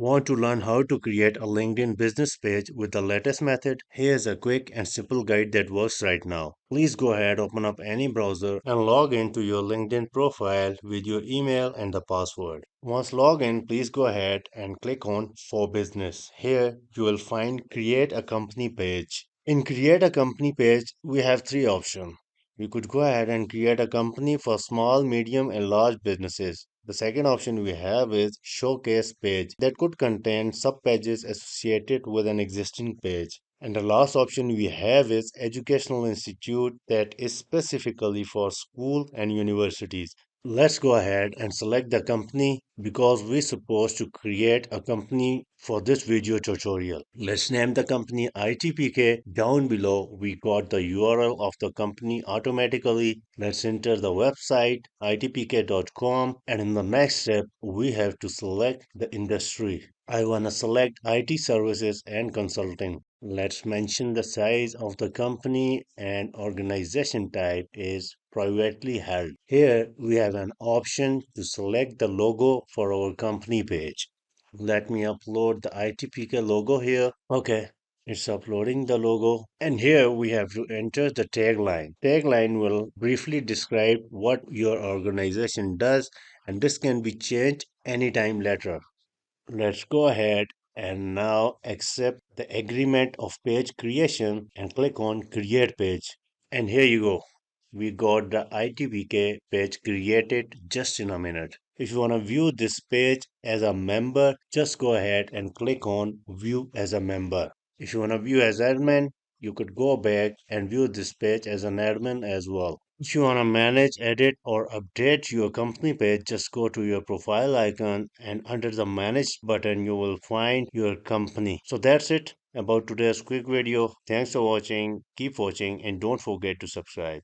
Want to learn how to create a LinkedIn business page with the latest method? Here's a quick and simple guide that works right now. Please go ahead, open up any browser and log into your LinkedIn profile with your email and the password. Once logged in, please go ahead and click on For Business. Here you will find Create a Company page. In Create a Company page, we have three options. We could go ahead and create a company for small, medium, and large businesses. The second option we have is Showcase page that could contain sub-pages associated with an existing page. And the last option we have is Educational Institute that is specifically for school and universities. Let's go ahead and select the company because we're supposed to create a company for this video tutorial. Let's name the company ITPK. Down below, we got the URL of the company automatically. Let's enter the website itpk.com, and in the next step, we have to select the industry. I want to select IT services and consulting. Let's mention the size of the company and organization type is privately held. Here we have an option to select the logo for our company page. Let me upload the ITPK logo here. Okay, it's uploading the logo. And here we have to enter the tagline. Tagline will briefly describe what your organization does, and this can be changed anytime later. Let's go ahead and now accept the agreement of page creation and click on create page. And here you go. We got the ITBK page created just in a minute. If you want to view this page as a member, just go ahead and click on view as a member. If you want to view as admin, you could go back and view this page as an admin as well. If you want to manage, edit, or update your company page, just go to your profile icon and under the manage button, you will find your company. So that's it about today's quick video. Thanks for watching. Keep watching and don't forget to subscribe.